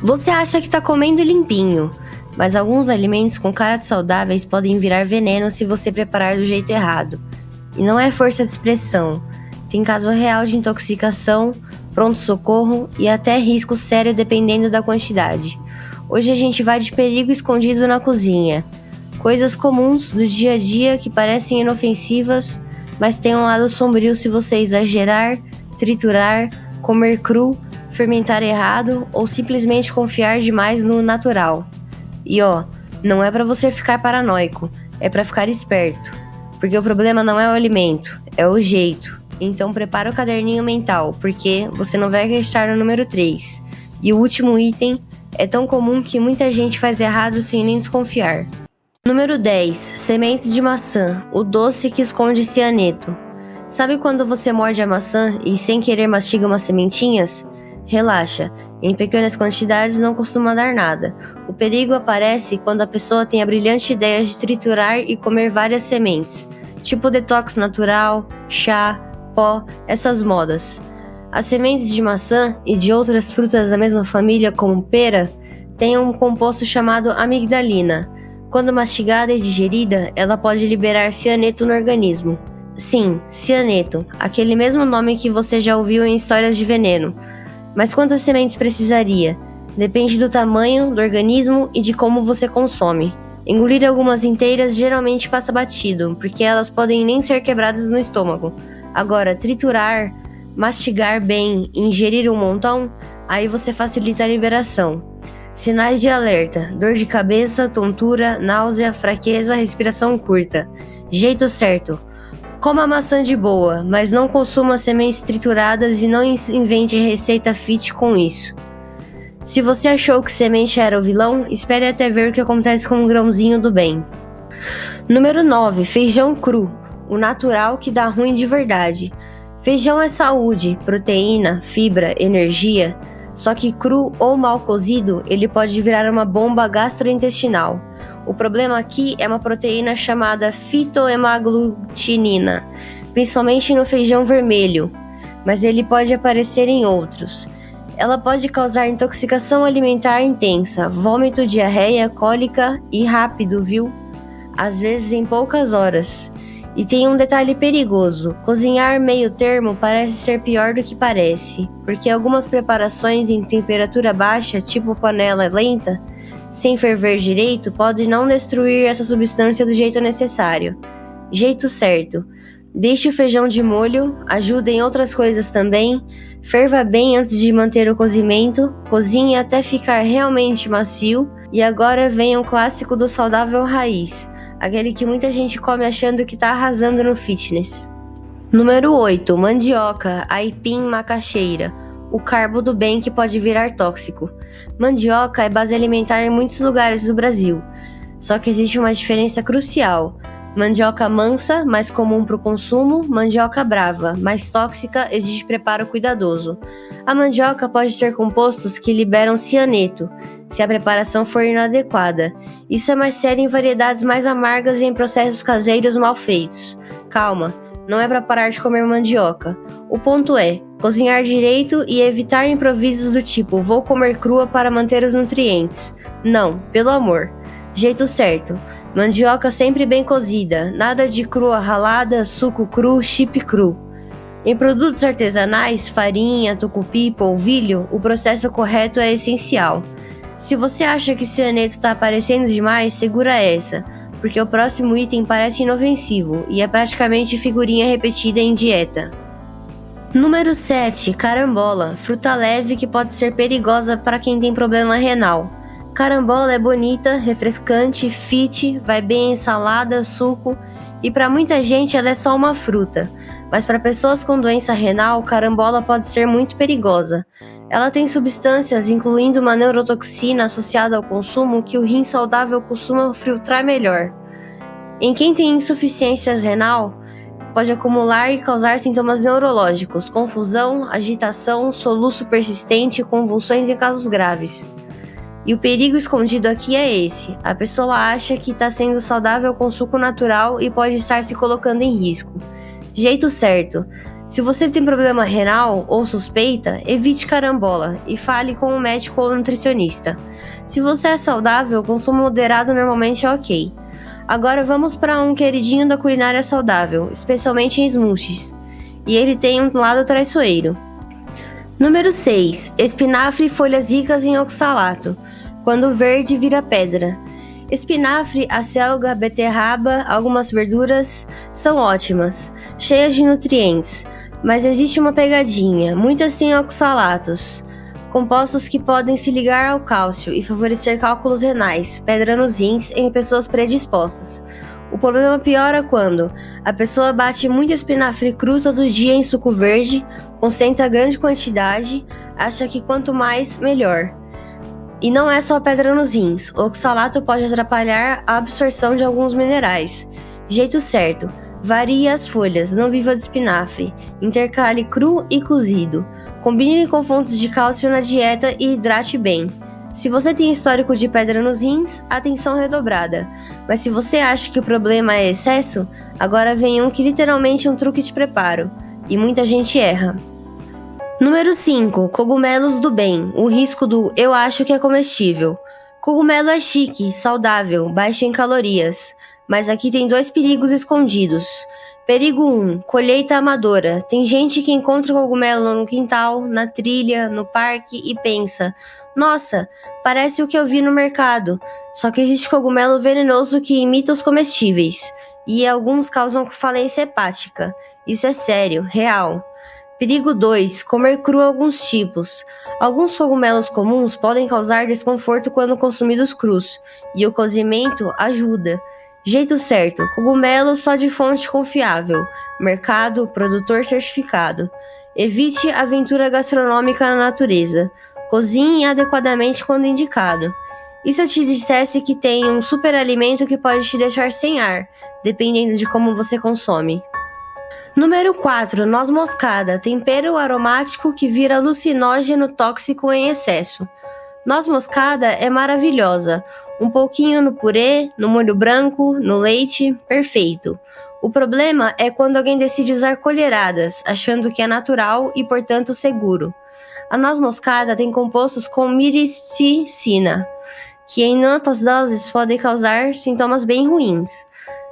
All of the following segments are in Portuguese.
Você acha que tá comendo limpinho, mas alguns alimentos com cara de saudáveis podem virar veneno se você preparar do jeito errado. E não é força de expressão. Tem caso real de intoxicação, pronto-socorro e até risco sério dependendo da quantidade. Hoje a gente vai de perigo escondido na cozinha. Coisas comuns do dia a dia que parecem inofensivas, mas têm um lado sombrio se você exagerar, triturar, comer cru, fermentar errado ou simplesmente confiar demais no natural. E não é pra você ficar paranoico, é pra ficar esperto. Porque o problema não é o alimento, é o jeito. Então prepara o caderninho mental, porque você não vai acreditar no número 3. E o último item é tão comum que muita gente faz errado sem nem desconfiar. Número 10. Sementes de maçã, o doce que esconde cianeto. Sabe quando você morde a maçã e sem querer mastiga umas sementinhas? Relaxa, em pequenas quantidades não costuma dar nada. O perigo aparece quando a pessoa tem a brilhante ideia de triturar e comer várias sementes, tipo detox natural, chá, pó, essas modas. As sementes de maçã e de outras frutas da mesma família, como pera, têm um composto chamado amigdalina. Quando mastigada e digerida, ela pode liberar cianeto no organismo. Sim, cianeto, aquele mesmo nome que você já ouviu em histórias de veneno. Mas quantas sementes precisaria? Depende do tamanho, do organismo e de como você consome. Engolir algumas inteiras geralmente passa batido, porque elas podem nem ser quebradas no estômago. Agora, triturar, mastigar bem e ingerir um montão, aí você facilita a liberação. Sinais de alerta: dor de cabeça, tontura, náusea, fraqueza, respiração curta. Jeito certo: coma maçã de boa, mas não consuma sementes trituradas e não invente receita fit com isso. Se você achou que semente era o vilão, espere até ver o que acontece com um grãozinho do bem. Número 9. Feijão cru, o natural que dá ruim de verdade. Feijão é saúde, proteína, fibra, energia, só que cru ou mal cozido, ele pode virar uma bomba gastrointestinal. O problema aqui é uma proteína chamada fitohemaglutinina, principalmente no feijão vermelho, mas ele pode aparecer em outros. Ela pode causar intoxicação alimentar intensa, vômito, diarreia, cólica e rápido, viu? Às vezes em poucas horas. E tem um detalhe perigoso: cozinhar meio termo parece ser pior do que parece, porque algumas preparações em temperatura baixa, tipo panela lenta, sem ferver direito, pode não destruir essa substância do jeito necessário. Jeito certo: deixe o feijão de molho, ajuda em outras coisas também, ferva bem antes de manter o cozimento, cozinhe até ficar realmente macio, e agora vem um clássico do saudável raiz, aquele que muita gente come achando que tá arrasando no fitness. Número 8. Mandioca, aipim, macaxeira, o carbo do bem que pode virar tóxico. Mandioca é base alimentar em muitos lugares do Brasil, só que existe uma diferença crucial. Mandioca mansa, mais comum para o consumo; mandioca brava, mais tóxica, exige preparo cuidadoso. A mandioca pode ter compostos que liberam cianeto, se a preparação for inadequada. Isso é mais sério em variedades mais amargas e em processos caseiros mal feitos. Calma, não é para parar de comer mandioca. O ponto é cozinhar direito e evitar improvisos do tipo vou comer crua para manter os nutrientes. Não, pelo amor. Jeito certo: mandioca sempre bem cozida, nada de crua ralada, suco cru, chip cru. Em produtos artesanais, farinha, tucupi, polvilho, o processo correto é essencial. Se você acha que cianeto está aparecendo demais, segura essa, porque o próximo item parece inofensivo e é praticamente figurinha repetida em dieta. Número 7. Carambola, fruta leve que pode ser perigosa para quem tem problema renal. Carambola é bonita, refrescante, fit, vai bem em salada, suco, e para muita gente ela é só uma fruta. Mas para pessoas com doença renal, carambola pode ser muito perigosa. Ela tem substâncias, incluindo uma neurotoxina associada ao consumo, que o rim saudável costuma filtrar melhor. Em quem tem insuficiência renal, pode acumular e causar sintomas neurológicos, confusão, agitação, soluço persistente e convulsões em casos graves. E o perigo escondido aqui é esse: a pessoa acha que está sendo saudável com suco natural e pode estar se colocando em risco. Jeito certo: Se você tem problema renal ou suspeita, evite carambola e fale com um médico ou nutricionista. Se você é saudável, consumo moderado normalmente é ok. Agora vamos para um queridinho da culinária saudável, especialmente em smoothies. E ele tem um lado traiçoeiro. Número 6. Espinafre e folhas ricas em oxalato. Quando o verde vira pedra. Espinafre, acelga, beterraba, algumas verduras são ótimas, cheias de nutrientes. Mas existe uma pegadinha, muitas têm oxalatos, compostos que podem se ligar ao cálcio e favorecer cálculos renais, pedra nos rins em pessoas predispostas. O problema piora quando a pessoa bate muito espinafre cru todo dia em suco verde, concentra grande quantidade, acha que quanto mais, melhor. E não é só pedra nos rins, o oxalato pode atrapalhar a absorção de alguns minerais. Jeito certo, varie as folhas, não viva de espinafre, intercale cru e cozido. Combine com fontes de cálcio na dieta e hidrate bem. Se você tem histórico de pedra nos rins, atenção redobrada. Mas se você acha que o problema é excesso, agora vem um que literalmente é um truque de preparo. E muita gente erra. Número 5. Cogumelos do bem. O risco do eu acho que é comestível. Cogumelo é chique, saudável, baixo em calorias. Mas aqui tem 2 perigos escondidos. Perigo 1. Colheita amadora. Tem gente que encontra cogumelo no quintal, na trilha, no parque e pensa: nossa, parece o que eu vi no mercado. Só que existe cogumelo venenoso que imita os comestíveis. E alguns causam falência hepática. Isso é sério, real. Perigo 2. Comer cru alguns tipos. Alguns cogumelos comuns podem causar desconforto quando consumidos crus. E o cozimento ajuda. Jeito certo, cogumelo só de fonte confiável, mercado, produtor certificado. Evite aventura gastronômica na natureza. Cozinhe adequadamente quando indicado. E se eu te dissesse que tem um super alimento que pode te deixar sem ar, dependendo de como você consome? Número 4. Noz moscada, tempero aromático que vira alucinógeno tóxico em excesso. Noz moscada é maravilhosa. Um pouquinho no purê, no molho branco, no leite, perfeito. O problema é quando alguém decide usar colheradas, achando que é natural e, portanto, seguro. A noz moscada tem compostos com miristicina, que em altas doses podem causar sintomas bem ruins.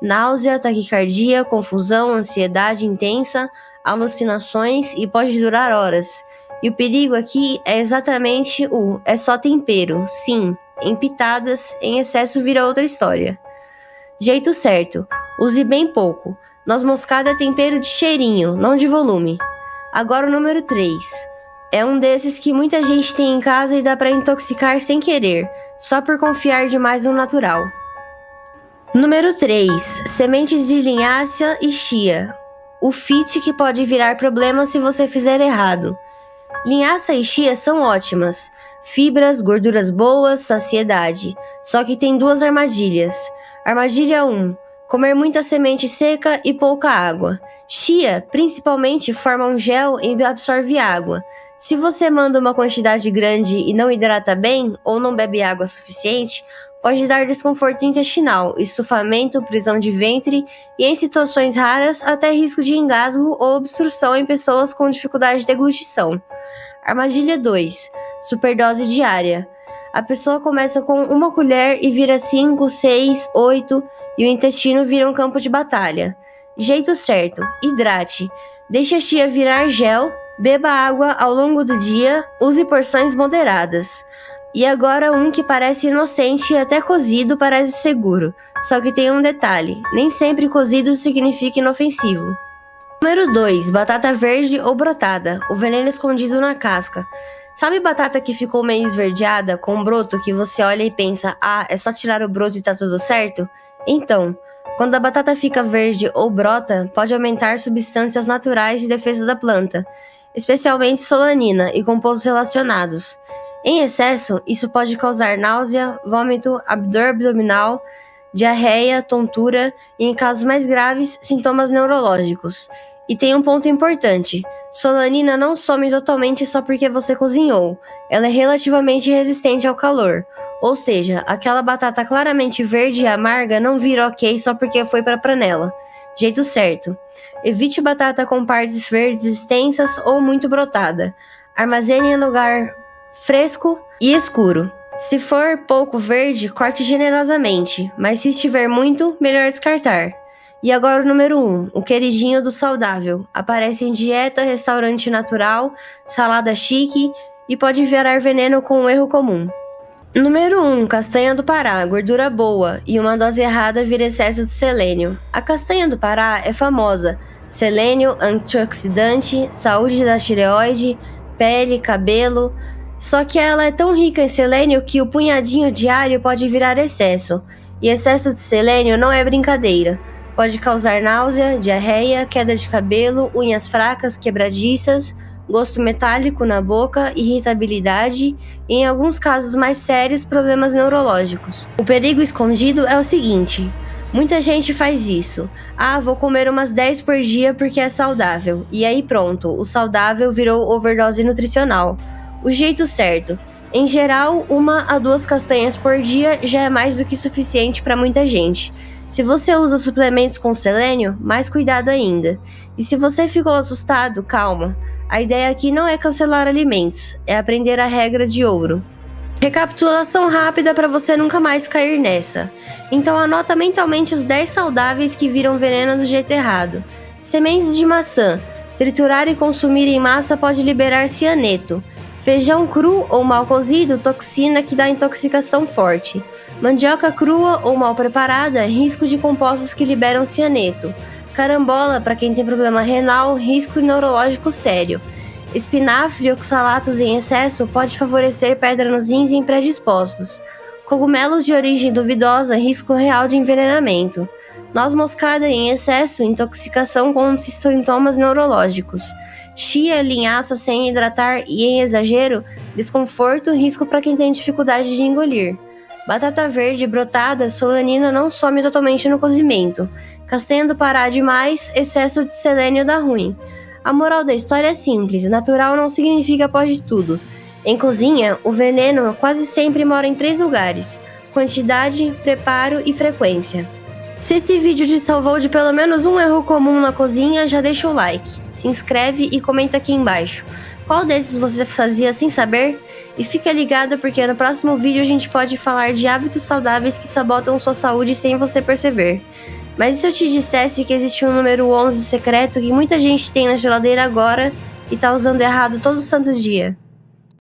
Náusea, taquicardia, confusão, ansiedade intensa, alucinações e pode durar horas. E o perigo aqui é exatamente é só tempero, sim. Em pitadas, em excesso vira outra história. Jeito certo, use bem pouco. Noz moscada é tempero de cheirinho, não de volume. Agora o número 3. É um desses que muita gente tem em casa e dá pra intoxicar sem querer, só por confiar demais no natural. Número 3. Sementes de linhaça e chia. O fit que pode virar problema se você fizer errado. Linhaça e chia são ótimas. Fibras, gorduras boas, saciedade. Só que tem 2 armadilhas. Armadilha 1. Comer muita semente seca e pouca água. Chia, principalmente, forma um gel e absorve água. Se você manda uma quantidade grande e não hidrata bem, ou não bebe água suficiente, pode dar desconforto intestinal, estufamento, prisão de ventre e, em situações raras, até risco de engasgo ou obstrução em pessoas com dificuldade de deglutição. Armadilha 2. Superdose diária. A pessoa começa com 1 colher e vira 5, 6, 8 e o intestino vira um campo de batalha. Jeito certo, hidrate. Deixe a chia virar gel, beba água ao longo do dia, use porções moderadas. E agora um que parece inocente e até cozido parece seguro. Só que tem um detalhe, nem sempre cozido significa inofensivo. Número 2. Batata verde ou brotada, o veneno escondido na casca. Sabe batata que ficou meio esverdeada, com um broto que você olha e pensa, é só tirar o broto e tá tudo certo? Então, quando a batata fica verde ou brota, pode aumentar substâncias naturais de defesa da planta, especialmente solanina e compostos relacionados. Em excesso, isso pode causar náusea, vômito, dor abdominal, diarreia, tontura e, em casos mais graves, sintomas neurológicos. E tem um ponto importante: solanina não some totalmente só porque você cozinhou. Ela é relativamente resistente ao calor. Ou seja, aquela batata claramente verde e amarga não vira ok só porque foi para a panela. Jeito certo. Evite batata com partes verdes extensas ou muito brotada. Armazene em lugar fresco e escuro. Se for pouco verde, corte generosamente, mas se estiver muito, melhor descartar. E agora o número 1, o queridinho do saudável. Aparece em dieta, restaurante natural, salada chique e pode virar veneno com um erro comum. Número 1, castanha do Pará, gordura boa e uma dose errada vira excesso de selênio. A castanha do Pará é famosa. Selênio, antioxidante, saúde da tireoide, pele, cabelo. Só que ela é tão rica em selênio que o punhadinho diário pode virar excesso. E excesso de selênio não é brincadeira. Pode causar náusea, diarreia, queda de cabelo, unhas fracas, quebradiças, gosto metálico na boca, irritabilidade e, em alguns casos mais sérios, problemas neurológicos. O perigo escondido é o seguinte: muita gente faz isso. Vou comer umas 10 por dia porque é saudável. E aí pronto, o saudável virou overdose nutricional. O jeito certo: em geral, 1 a 2 castanhas por dia já é mais do que suficiente para muita gente. Se você usa suplementos com selênio, mais cuidado ainda. E se você ficou assustado, calma. A ideia aqui não é cancelar alimentos, é aprender a regra de ouro. Recapitulação rápida para você nunca mais cair nessa. Então anota mentalmente os 10 saudáveis que viram veneno do jeito errado. Sementes de maçã. Triturar e consumir em massa pode liberar cianeto. Feijão cru ou mal cozido, toxina que dá intoxicação forte. Mandioca crua ou mal preparada, risco de compostos que liberam cianeto. Carambola, para quem tem problema renal, risco neurológico sério. Espinafre e oxalatos em excesso pode favorecer pedra nos rins em predispostos. Cogumelos de origem duvidosa, risco real de envenenamento. Noz moscada em excesso, intoxicação com sintomas neurológicos. Chia, linhaça sem hidratar e em exagero, desconforto, risco para quem tem dificuldade de engolir. Batata verde brotada, solanina não some totalmente no cozimento. Castanha do Pará demais, excesso de selênio dá ruim. A moral da história é simples, natural não significa pode tudo. Em cozinha, o veneno quase sempre mora em 3 lugares: quantidade, preparo e frequência. Se esse vídeo te salvou de pelo menos um erro comum na cozinha, já deixa o like, se inscreve e comenta aqui embaixo. Qual desses você fazia sem saber? E fica ligado porque no próximo vídeo a gente pode falar de hábitos saudáveis que sabotam sua saúde sem você perceber. Mas e se eu te dissesse que existe um número 11 secreto que muita gente tem na geladeira agora e tá usando errado todo santo dia?